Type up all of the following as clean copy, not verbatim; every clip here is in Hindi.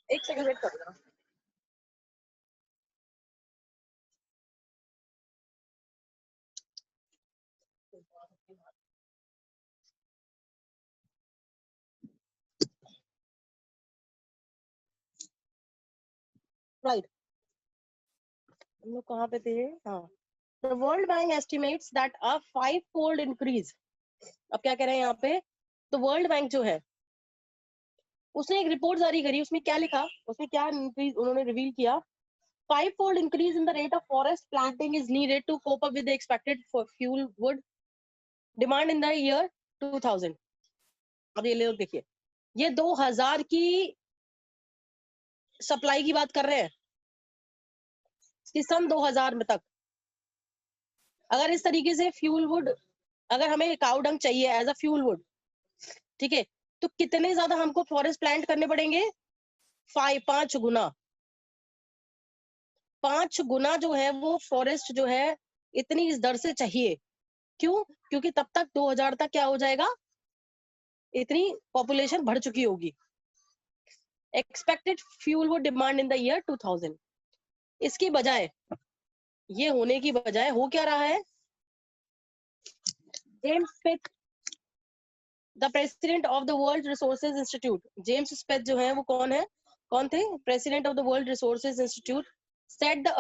एक सेकंड वेट करो जरा। राइट, हम लोग कहाँ पे थे? हाँ, the world bank estimates that a 5-fold increase. अब क्या कह रहे हैं यहाँ पे? तो वर्ल्ड बैंक जो है उसने एक रिपोर्ट जारी करी, उसमें क्या लिखा, उसमें क्या इंक्रीज उन्होंने रिवील किया? 5-fold increase in the rate of forest planting is needed to cope up with the expected for fuel wood demand in the year 2000। अब ये लोग देखिए, ये 2000 की सप्लाई की बात कर रहे हैं कि सन 2000 में तक अगर इस तरीके से फ्यूल वुड, अगर हमें काउ डंग चाहिए एज अ फ्यूल वुड, ठीक है, तो कितने ज्यादा हमको फॉरेस्ट प्लांट करने पड़ेंगे? 5 गुना। 5 गुना जो है वो फॉरेस्ट जो है इतनी इस दर से चाहिए। क्यों? क्योंकि तब तक 2000 तक क्या हो जाएगा, इतनी पॉपुलेशन बढ़ चुकी होगी। Expected fuel wood demand in the year 2000। इसकी बजाय, ये होने की बजाय हो क्या रहा है? James Smith, the president of the World Resources Institute, James Smith जो है वो कौन थे? President of the World Resources Institute said the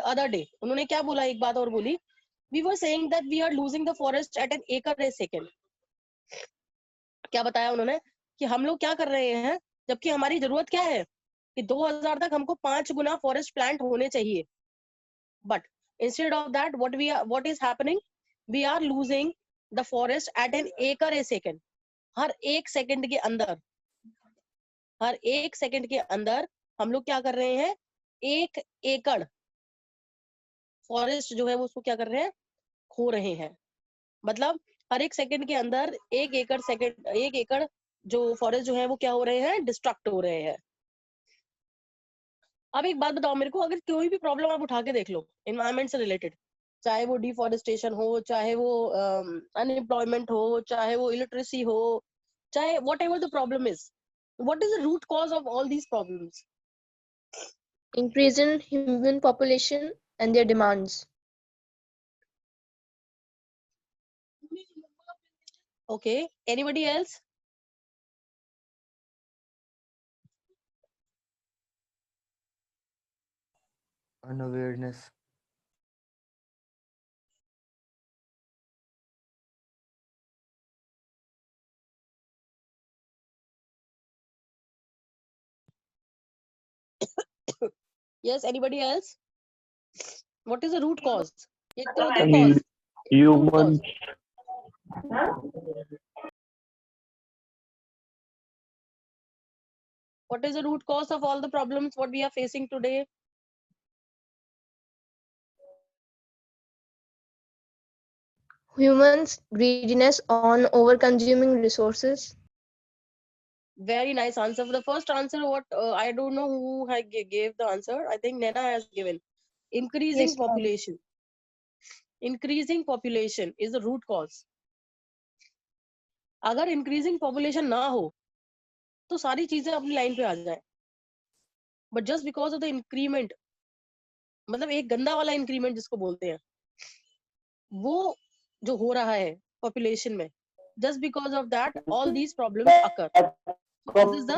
other day, उन्होंने क्या बोला, एक बात और बोली, we were saying that we are losing the forest at an acre a second. क्या बताया उन्होंने? कि हम लोग क्या कर रहे हैं, जबकि हमारी जरूरत क्या है कि 2000 तक हमको 5 गुना फॉरेस्ट प्लांट होने चाहिए। But instead of that, what is happening? We are losing the forest at an acre a second। हर एक सेकंड के अंदर, हर एक सेकंड के अंदर हम लोग क्या कर रहे हैं? 1 एकड़ फॉरेस्ट जो है वो उसको क्या कर रहे हैं? खो रहे हैं। मतलब हर एक सेकंड के अंदर 1 एकड़ जो फॉरेस्ट जो है वो क्या हो रहे हैं? डिस्ट्रक्ट हो रहे हैं। अब एक बात बताओ मेरे को, अगर कोई भी प्रॉब्लम आप उठा के देख लो एनवायरमेंट से रिलेटेड, चाहे वो डिफॉरेस्टेशन हो, चाहे वो अनएम्प्लॉयमेंट हो, चाहे वो इलिटरेसी हो, चाहे what ever the problem is, what is the root cause of all these problems? Increase in human population and their demands. Okay, anybody else? Unawareness. Yes, anybody else? What is the root cause? एक तो होता है cause, root cause. What is the root cause of all the problems what we are facing today? Humans' greediness on over-consuming resources. Very nice answer. For the first answer, what I don't know who gave the answer. I think Nena has given. Increasing Yes, ma'am. population. Increasing population is the root cause. अगर increasing population ना हो तो सारी चीजें अपनी लाइन पे आ जाए, but just because of the increment, मतलब एक गंदा वाला इंक्रीमेंट जिसको बोलते हैं, वो जो हो रहा है पॉपुलेशन में, just because of that all these problems occur. So this is the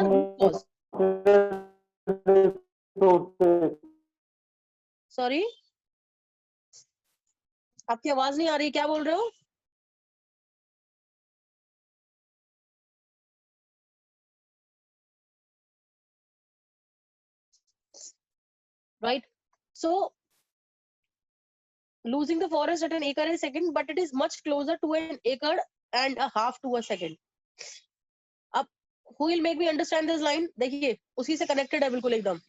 root cause. Sorry, आपकी आवाज नहीं आ रही, क्या बोल रहे हो? Right, so losing the forest at an acre a second, but it is much closer to an acre and a half to a second. अब who will make me understand this line? देखिए उसी से connected है बिल्कुल एकदम.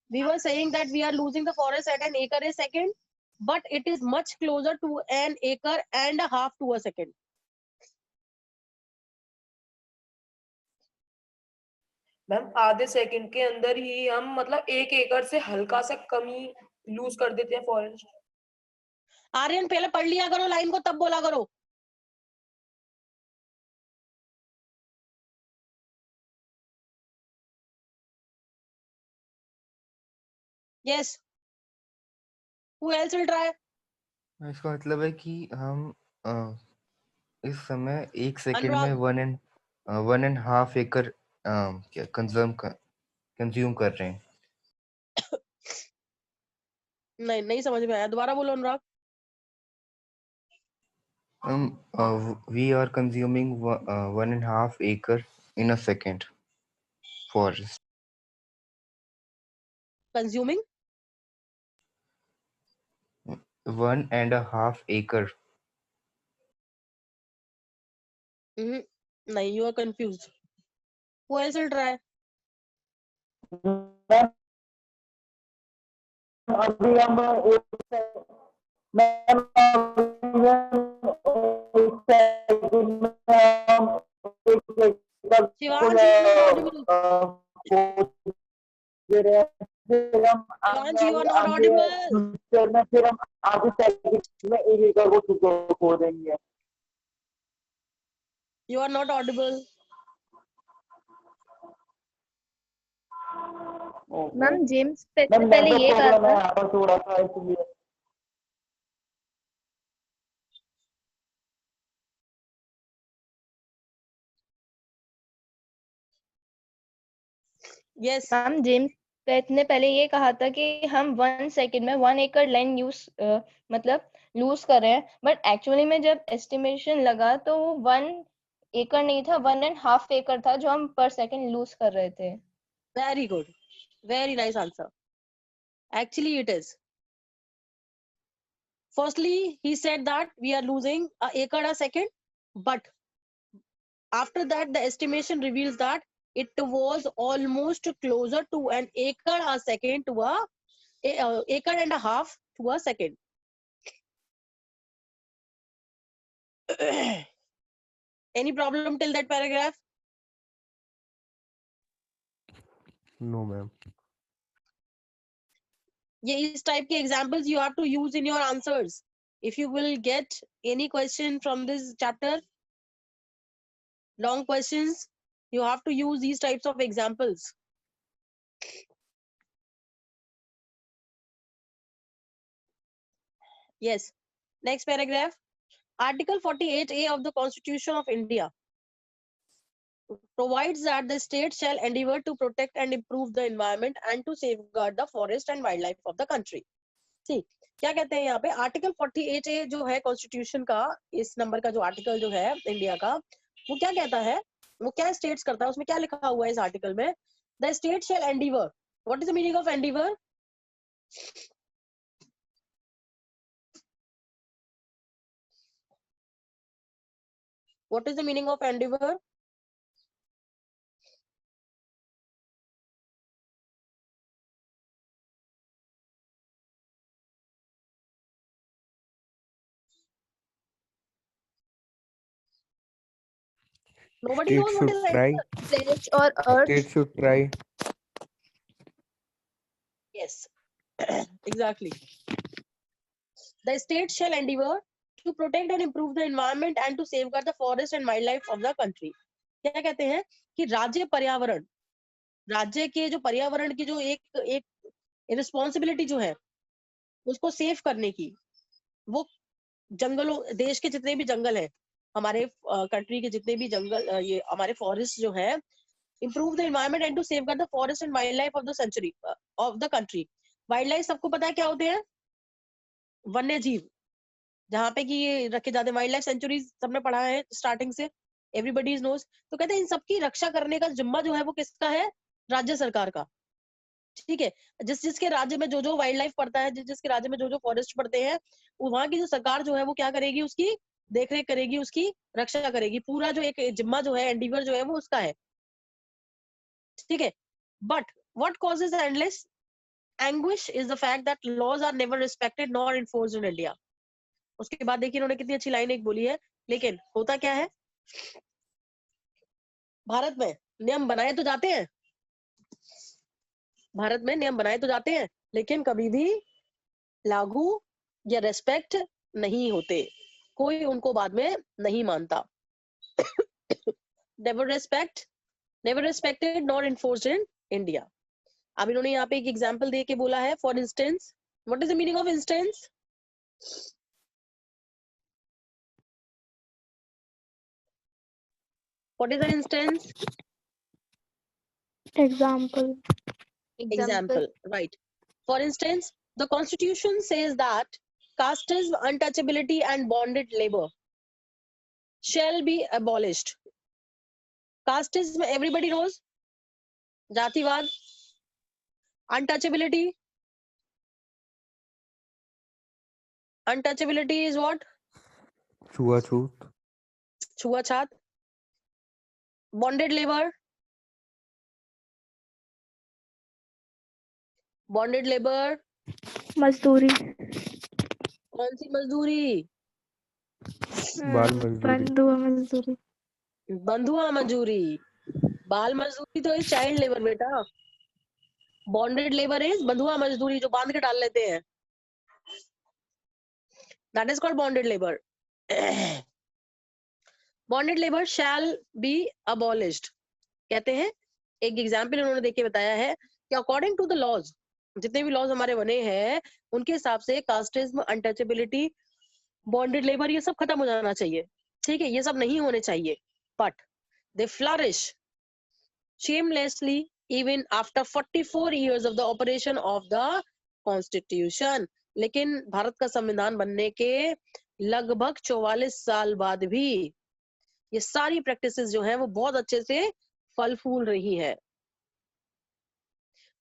We were saying that we are losing the forest at an acre a second, but it is much closer to an acre and a half to a second. Ma'am आधे सेकंड के अंदर ही हम मतलब 1 एकड़ से हल्का सा कम ही लूज कर देते हैं फॉरेस्ट। आर्यन पहले पढ़ लिया करो लाइन को, तब बोला करो। Yes. Who else will try? इसका मतलब है कि हम इस समय 1 सेकंड में अनुराग. 1.5 एकड़ क्या कंज्यूम कर रहे हैं. नहीं समझ में आया, दोबारा बोलो अनुराग. We are consuming 1.5 acre in a second forest. Consuming 1.5 acre. नहीं, you are confused. Who else will try? अभी हम Shivansh, you are not audible. फिर हम Shivansh, you are not audible. Future में फिर हम आगे सेकंड में 1 एकड़ को खो देंगे. You are not audible. Ma'am James पहले ये कहा था. यहाँ पर थोड़ा सा इसलिए. Yes. मैम जेम्स पेट ने पहले ये कहा था कि हम 1 सेकंड में 1 एकड़ लैंड यूज मतलब लूज कर रहे हैं, बट एक्चुअली में जब एस्टिमेशन लगा तो वो 1 एकड़ नहीं था, 1.5 एकड़ था जो हम पर सेकंड लूज कर रहे थे. Very good. Very nice answer. Actually, it is. Firstly, he said that we are losing an acre a second, but after that, the estimation reveals that it was almost closer to an acre a second to a acre and a half to a second. Any problem till that paragraph? No, ma'am. ये इस type के examples you have to use in your answers. If you will get any question from this chapter, long questions, you have to use these types of examples. Yes. Next paragraph. Article 48A of the Constitution of India provides that the state shall endeavor to protect and improve the environment and to safeguard the forest and wildlife of the country. ठीक, क्या कहते हैं यहाँ पे आर्टिकल 48A जो है कॉन्स्टिट्यूशन का, इस नंबर का जो आर्टिकल जो है इंडिया का, वो क्या कहता है, वो क्या स्टेट्स करता है, उसमें क्या लिखा हुआ है इस आर्टिकल में? The state shall endeavour. What is the meaning of endeavour? What is the meaning of endeavor? Nobody knows what is endeavor. Pledge or urge. State should try. Yes, exactly. The state shall endeavor to protect and improve the environment and to safeguard the forest and wildlife of the country. क्या कहते हैं कि राज्य पर्यावरण, राज्य के जो पर्यावरण की जो एक रिस्पॉन्सिबिलिटी जो है उसको सेव करने की, वो जंगलों, देश के जितने भी जंगल हैं, हमारे कंट्री के जितने भी जंगल, ये हमारे फॉरेस्ट जो है, improve the environment and to safeguard the forest and wildlife of the century of the country. Wild सबको पता है क्या होते हैं? वन्य जीव, जहाँ पे कि ये रखे जाते हैं, वाइल्ड लाइफ सेंचुरीज सबने पढ़ा है स्टार्टिंग से, एवरीबॉडी नोज. तो कहते हैं इन सबकी रक्षा करने का जिम्मा जो है वो किसका है? राज्य सरकार का. ठीक है, जिसके राज्य में जो वाइल्ड लाइफ पड़ता है, जिसके राज्य में जो फॉरेस्ट पड़ते हैं, वहां की जो सरकार जो है वो क्या करेगी? उसकी देखरेख करेगी, उसकी रक्षा करेगी. पूरा जो एक जिम्मा जो है, एंडीवर जो है वो उसका है. ठीक है, but what causes endless anguish is the fact that laws are never respected nor enforced in India. उसके बाद देखिए इन्होंने कितनी अच्छी लाइन एक बोली है, लेकिन होता क्या है, भारत में नियम बनाए तो जाते हैं, भारत में नियम बनाए तो जाते हैं, लेकिन कभी भी लागू या रेस्पेक्ट नहीं होते, कोई उनको बाद में नहीं मानता. never respected nor enforced in India. अब इन्होंने यहाँ पे एक एग्जाम्पल दे के बोला है, for instance, what is the meaning of instance? What is an instance? Example. Example, right. For instance, the constitution says that casteism, untouchability and bonded labor shall be abolished. Casteism, everybody knows. Jativad. Untouchability. Untouchability is what? छुआछूत, Chhuachat. Bonded labor. Bonded labor. मजदूरी. कौन सी मजदूरी? बाल मजदूरी, बंधुआ मजदूरी. बंधुआ मजदूरी. बाल मजदूरी तो इज चाइल्ड लेबर बेटा. बॉन्डेड लेबर इज बंधुआ मजदूरी, जो बांध के डाल लेते हैं. That is called bonded labor. Bonded labor shall be abolished. कहते हैं, एक एग्जाम्पल उन्होंने देके बताया है कि अकॉर्डिंग टू द लॉज, जितने भी लॉज हमारे बने हैं उनके हिसाब से कास्टिज्म, अनटचेबिलिटी, बॉन्डेड लेबर ये सब खत्म हो जाना चाहिए. ठीक है, ये सब नहीं होने चाहिए. But they flourish shamelessly even after 44 years of the operation of the constitution. लेकिन भारत का संविधान बनने के लगभग 44 साल बाद भी ये सारी प्रैक्टिसेस जो हैं वो बहुत अच्छे से फल फूल रही है.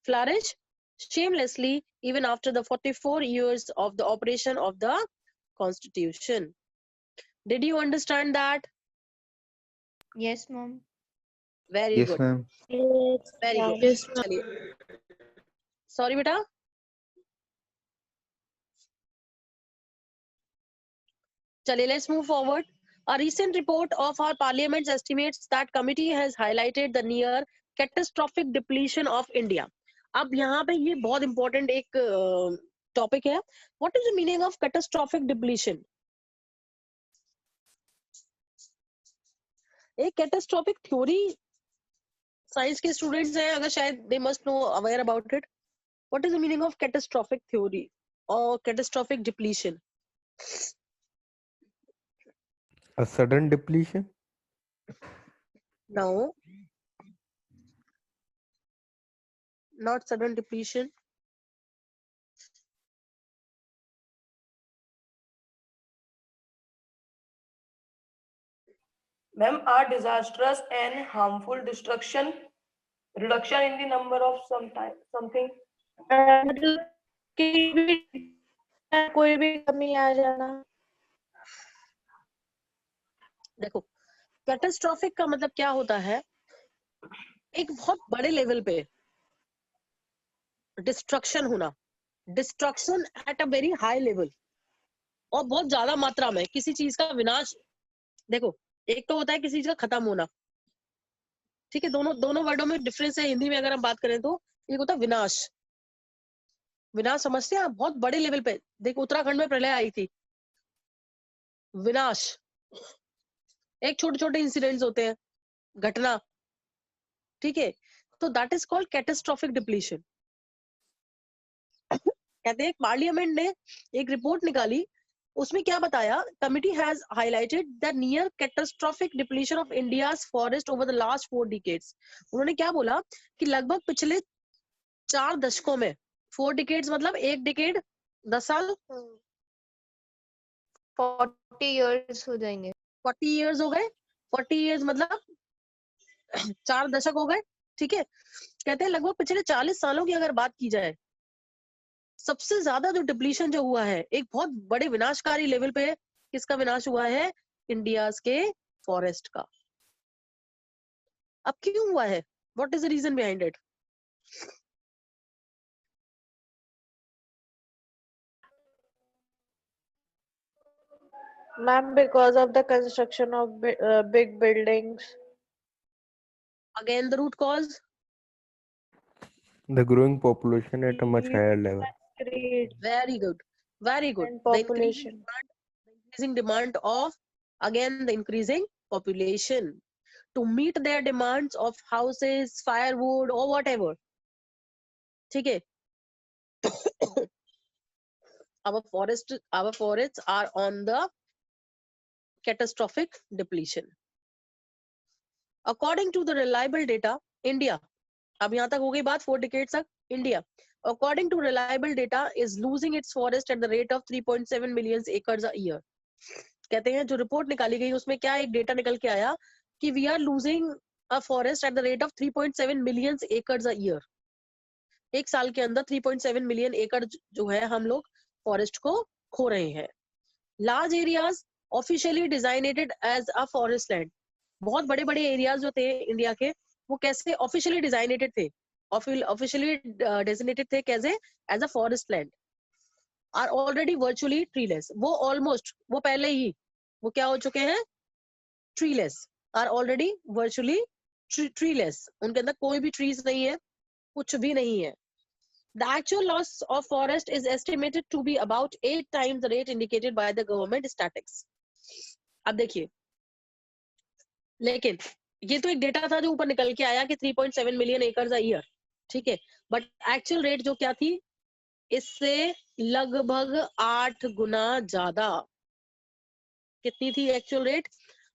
Flourish shamelessly even after the 44 years of the operation of the constitution. Did you understand that? Yes, mom. Very yes good. Ma'am. Very good. Yes, चलिए, सॉरी बेटा. चलिए, let's move forward. A recent report of our parliament estimates that committee has highlighted the near catastrophic depletion of India. अब यहाँ पे ये बहुत important एक टॉपिक है. What is the meaning of catastrophic depletion? एक कैटास्ट्रॉफिक थ्योरी साइंस के स्टूडेंट्स हैं अगर, शायद they must know, aware about it. What is the meaning of catastrophic theory और catastrophic depletion? A sudden depletion? No, not sudden depletion. Ma'am, are disastrous and harmful destruction reduction in the number of something? मतलब कि भी कोई भी कमी आ जाना. देखो, कैटास्ट्रॉफिक का मतलब क्या होता है? एक बहुत बड़े लेवल पे डिस्ट्रक्शन होना, destruction at a very high level, और बहुत ज्यादा मात्रा में किसी चीज का विनाश. देखो, एक तो होता है किसी चीज का खत्म होना, ठीक है, दोनों वर्डों में डिफरेंस है. हिंदी में अगर हम बात करें तो एक होता है विनाश. विनाश समझते हैं आप? बहुत बड़े लेवल पे. देखो, उत्तराखंड में प्रलय आई थी, विनाश. एक छोटे छोटे इंसिडेंट्स होते हैं, घटना, ठीक है, तो that is called catastrophic depletion. कहते हैं पार्लियामेंट ने एक रिपोर्ट निकाली, उसमें क्या बताया? Committee has highlighted the near catastrophic depletion of India's forest over the last 4 decades. उन्होंने क्या बोला कि लगभग पिछले 4 दशकों में, 4 डिकेड्स मतलब एक डिकेड 10 साल, 40 years हो जाएंगे. 40 इयर्स हो गए. 40 इयर्स मतलब 4 दशक हो गए, ठीक है. कहते हैं लगभग पिछले 40 सालों की अगर बात की जाए, सबसे ज्यादा जो डिप्लीशन जो हुआ है एक बहुत बड़े विनाशकारी लेवल पे, किसका विनाश हुआ है? इंडियाज के फॉरेस्ट का. अब क्यों हुआ है? What is the reason behind it? Ma'am, because of the construction of big buildings. Again the root cause. The growing population at a much higher level. Create Very good, very good. and The increasing population. demand of, again, the increasing population to meet their demands of houses, firewood or whatever. ठीक है. our forests are on the catastrophic depletion. According to the reliable data, India, अब यहाँ तक हो गई बात 4 decades तक. India, according to reliable data, is losing its forest at the rate of 3.7 million acres a year. कहते हैं जो रिपोर्ट निकाली गई उसमें क्या एक डेटा निकल के आया कि we are losing a forest at the rate of 3.7 million acres a year. एक साल के अंदर 3.7 मिलियन एकड़ जो है हम लोग फॉरेस्ट को खो रहे हैं. Large areas officially designated as a forest land. बहुत बड़े बड़े एरियाज जो थे इंडिया के वो कैसे ऑफिशियली डिजाइनेटेड थे, ऑफिशियली डेजिग्नेटेड थे कैसे as a forest land, are already virtually treeless. वो ऑलमोस्ट वो पहले ही वो क्या हो चुके हैं, treeless, are already virtually treeless. उनके अंदर कोई भी ट्रीज नहीं है, कुछ भी नहीं है. The actual loss of forest is estimated to be about 8 times the rate indicated by the government statistics. अब देखिए, लेकिन ये तो एक डेटा था जो ऊपर निकल के आया कि 3.7 मिलियन एकर्स अ ईयर, ठीक है, बट एक्चुअल रेट जो क्या थी इससे लगभग 8 गुना ज्यादा. कितनी थी actual rate?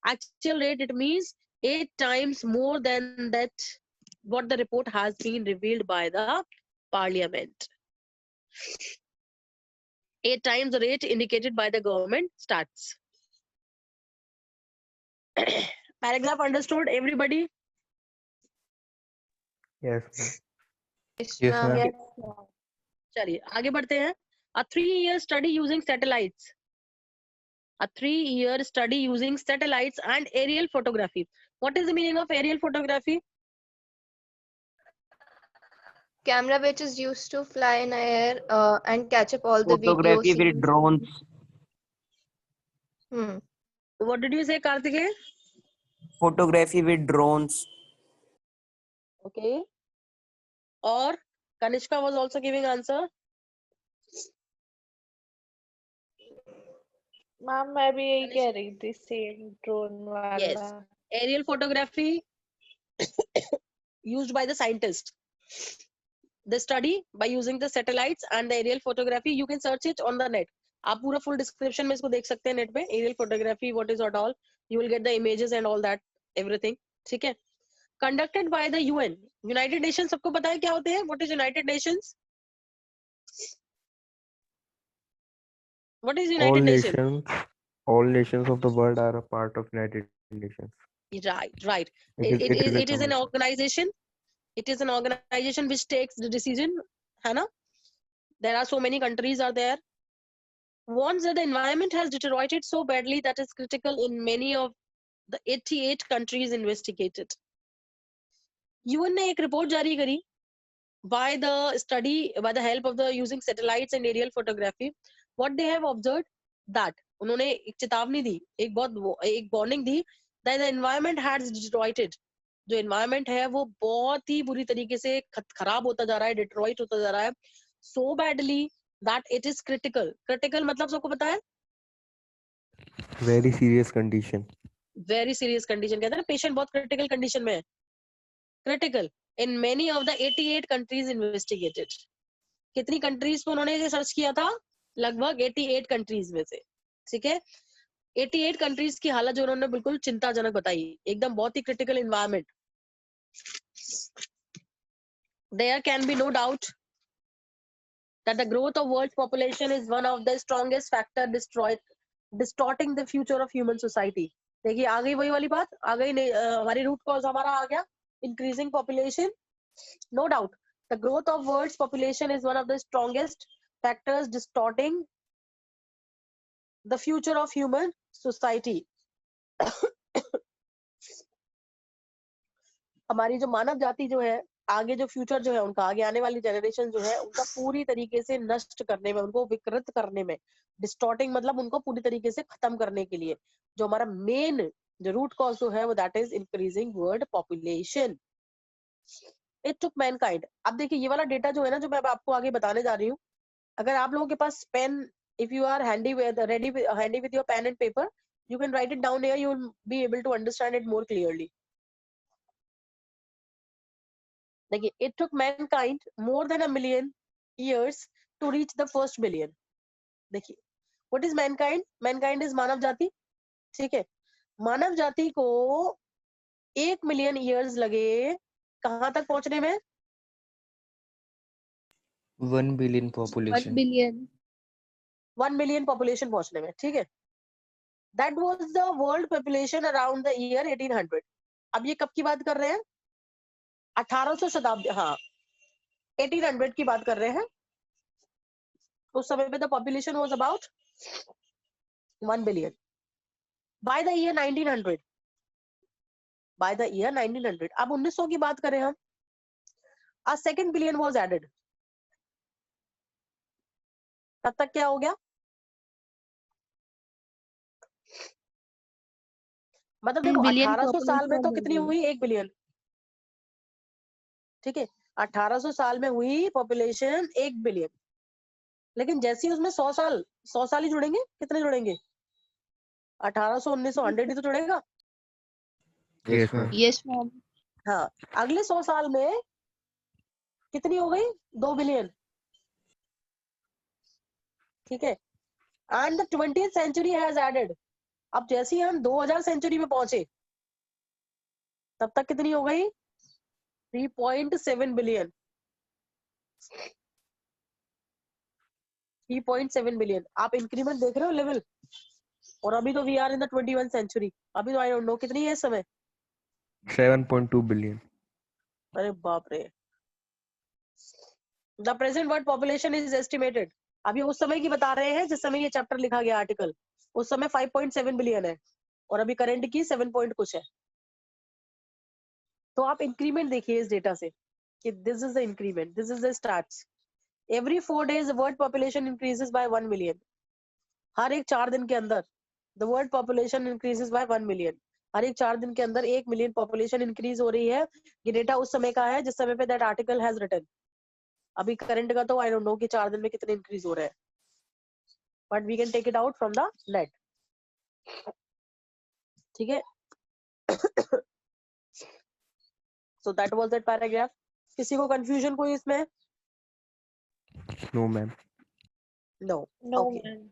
Actual rate, it means 8 times more than that what the report has been revealed by the parliament. 8 times the rate indicated by the government stats. Paragraph understood, everybody? Yes, ma'am. Yes, Yes, ma'am. ma'am. चलिए आगे बढ़ते हैं. A 3-year study using satellites. A 3-year study using satellites and aerial photography. What is the meaning of aerial photography? Camera which is used to fly in air and catch up all the Photography videos. with drones. What did you say, Kartikeya? Photography with drones. Okay. Or Kanishka was also giving answer. Ma'am मैं भी यही कह रही थी, सेम ड्रोन वाला. Yes. Aerial photography used by the scientist. The study by using the satellites and the aerial photography, you can search it on the net. आप पूरा full description में इसको देख सकते हैं नेट पे. Aerial photography, what is at all, you will get the images and all that, everything. ठीक है. Conducted by the UN, United Nations. सबको पता है क्या होते हैं? What is United Nations? What is United Nations? All nations of the world are a part of United Nations. Right. It is an organization. It is an organization which takes the decision, है ना? There are so many countries are there. Warns that the environment has deteriorated so badly that is critical in many of the 88 countries investigated. UN ने एक रिपोर्ट जारी करी by the help of the using satellites and aerial photography. What they have observed that उन्होंने एक चेतावनी दी, एक warning the that the environment has deteriorated. जो environment है वो बहुत ही बुरी तरीके से खराब होता जा रहा है, deteriorate होता जा रहा है so badly that it is critical. Critical मतलब सबको पता है? Very serious condition. Very serious condition. कहते हैं ना पेशेंट बहुत critical condition में है. Critical in many of the 88 countries investigated. कितनी कंट्रीज पे उन्होंने सर्च किया था? लगभग 88 कंट्रीज में से. ठीक है. 88 कंट्रीज की हालत जो उन्होंने बिल्कुल चिंताजनक बताई, एकदम बहुत ही critical environment. There can be no doubt that the growth of world's population is one of the strongest factor distorting the future of human society. देखिए आ गई वही वाली बात, आ गई हमारी रूट कॉज हमारा आ गया, increasing population. No doubt the growth of world's population is one of the strongest factors distorting the future of human society. हमारी जो मानव जाति जो है, आगे जो फ्यूचर जो है उनका, आगे आने वाली जनरेशन जो है उनका पूरी तरीके से नष्ट करने में, उनको विकृत करने में, डिस्टॉर्टिंग मतलब उनको पूरी तरीके से खत्म करने के लिए जो हमारा मेन जो रूट कॉज जो है वो that is increasing world population. It took Mankind. अब देखिए ये वाला डेटा जो है ना, जो मैं आपको आगे बताने जा रही हूँ, अगर आप लोगों के पास pen, if you are handy with your pen and paper, you can write it down here. You will be able to understand it more clearly. देखिए, it took mankind more than a million years to reach the first billion. देखिए, what is mankind? Mankind is मानव जाति, ठीक है। मानव जाति को 1 मिलियन ईयर्स लगे कहाँ तक पहुंचने में? 1 billion 1 population. billion 1 million population पहुंचने में, ठीक है। That was the world population around the year 1800. अब ये कब की बात कर रहे हैं? 1800 शताब्दी, हाँ 1800 की बात कर रहे हैं। उस समय पे the population was about 1 billion. By the year 1900, by the year 1900, अब 1900 की बात करें हम, a second billion was added. तब तक क्या हो गया? मतलब देखो, billion 1800 साल में population तो हो कितनी गई। हुई? 1 बिलियन, ठीक है। 1800 साल में हुई पॉपुलेशन 1 बिलियन, लेकिन जैसे ही उसमें 100 साल ही जुड़ेंगे। कितने जुड़ेंगे? 1800 1900 100 ही तो जुड़ेगा। Yes, ma'am. Yes, ma'am. हाँ, अगले 100 साल में कितनी हो गई? 2 बिलियन, ठीक है। And the 20th century has added, अब जैसे ही हम 2000 सेंचुरी में पहुंचे, तब तक कितनी हो गई? 3.7 बिलियन, 3.7 बिलियन। आप इंक्रीमेंट देख रहे हो लेवल? और अभी तो we are in the 21 century, अभी तो आई डोंट नो कितनी है इस समय। 7.2 billion. अरे बाप रे। The present world population is estimated, अभी उस समय की बता रहे हैं जिस समय ये चैप्टर लिखा गया आर्टिकल, उस समय 5.7 बिलियन है, और अभी करंट की 7 पॉइंट कुछ है। तो आप इंक्रीमेंट देखिए इस डेटा से कि this is the increment, this is the starts. Every 4 days world population increases by 1 million. हर एक 4 दिन के अंदर the world population increases by 1 million. हर एक 4 दिन के अंदर 1 मिलियन पॉपुलेशन इंक्रीज हो रही है। ये डेटा उस समय का है जिस समय पे दैट आर्टिकल हैज रिटन। अभी करंट का तो आई डोंट नो कि 4 दिन में कितने इंक्रीज हो रहे हैं, but we can take it out from the net, ठीक है। So that was that paragraph. किसी को कंफ्यूजन कोई इसमें? No, ma'am. No, No, okay. ma'am.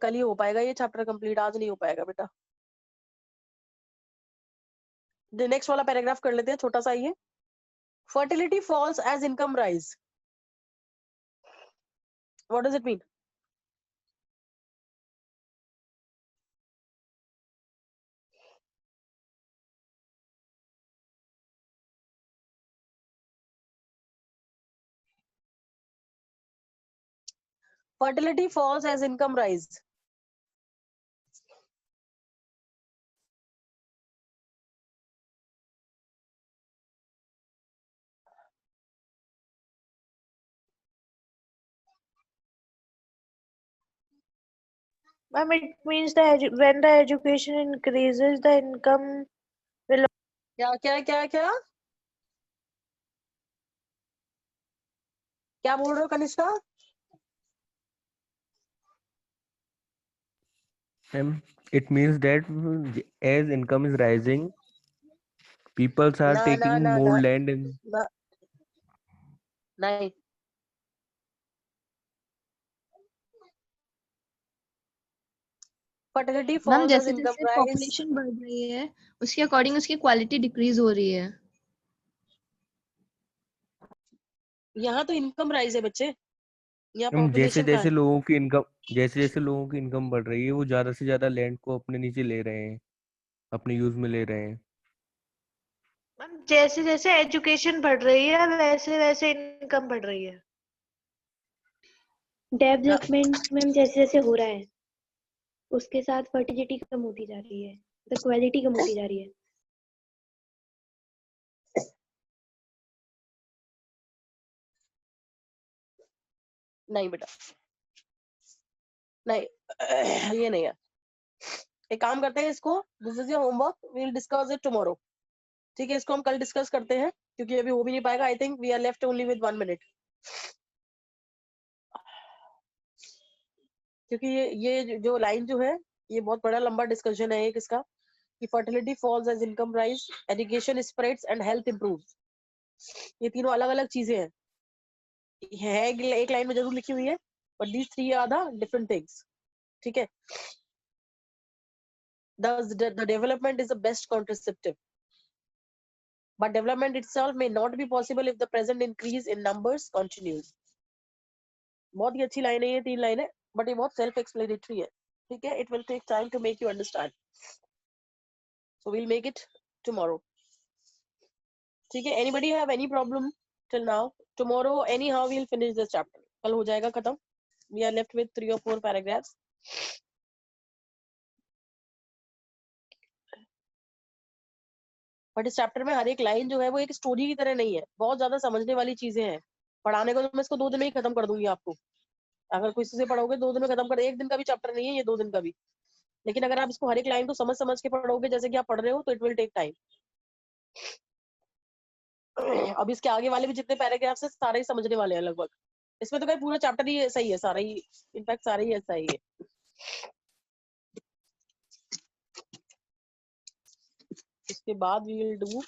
कल ही हो पाएगा ये चैप्टर कंप्लीट, आज नहीं हो पाएगा बेटा। नेक्स्ट वाला पैराग्राफ कर लेते हैं, छोटा सा ये। Fertility falls as income rise, what does it mean? fertility falls as income rise. Ma'am, it means when the education increases, the income will. क्या क्या क्या क्या क्या बोल रहे हो Kanishka? It means that as income is rising, people are ना ना taking ना more ना land in. ना नहीं, fertility मैम falls as जैसे income जैसे rise. पॉपुलेशन बढ़ रही है उसके अकॉर्डिंग उसकी क्वालिटी डिक्रीज हो रही है। यहाँ तो इनकम राइज है बच्चे, यहाँ जैसे पॉपुलेशन का जैसे है। लोगों की इनकम जैसे जैसे लोगों की इनकम बढ़ रही है, वो ज्यादा से ज्यादा लैंड को अपने नीचे ले रहे हैं, अपने यूज में ले रहे हैं। मैम जैसे जैसे एजुकेशन बढ़ रही है वैसे वैसे इनकम बढ़ रही है। डेवलपमेंट मैम जैसे जैसे हो रहा है उसके साथ फर्टिलिटी कम होती जा रही है, तो क्वालिटी कम होती जा रही है। नहीं बेटा, नहीं ये नहीं है। एक काम करते हैं, इसको this is your homework, we will discuss it tomorrow, ठीक है। इसको हम कल डिस्कस करते हैं क्योंकि अभी हो भी नहीं पाएगा। I think we are left only with 1 minute, क्योंकि ये जो लाइन जो है ये बहुत बड़ा लंबा डिस्कशन है एक इसका, कि fertility falls as income rise, education spreads and health improves. ये तीनों अलग अलग चीजें हैं, एक लाइन में जरूर लिखी हुई है, but these three are the different things. ठीक है. The development is the best contraceptive, but development itself may not be possible if the present increase in numbers continues. बहुत ही अच्छी लाइन है ये, 3 लाइन है, but ये बहुत self explanatory है. ठीक है. It will take time to make you understand, so we'll make it tomorrow. ठीक है. Anybody have any problem till now? Tomorrow anyhow we'll finish this chapter. कल हो जाएगा खत्म. We are left with 3 or 4 paragraphs. But इस चैप्टर में हर एक लाइन जो है वो एक स्टोरी की तरह नहीं है, बहुत ज्यादा समझने वाली चीजें हैं. पढ़ाने को तो मैं इसको 2 दिन में ही खत्म कर दूंगी आपको. अगर किसी से पढ़ोगे 2 दिन में खत्म कर, 1 दिन का भी चैप्टर नहीं है ये, 2 दिन का भी. लेकिन अगर आप इसको हर एक लाइन को समझ समझ के पढ़ोगे जैसे कि आप पढ़ रहे हो, तो इट विल टेक टाइम. अब इसके आगे वाले भी जितने पैराग्राफ्स है सारे ही समझने वाले हैं लगभग. इसमें तो क्या पूरा चैप्टर ही ऐसा ही है, सारा ही, इनफैक्ट सारा ही ऐसा ही है. इसके बाद वी विल डू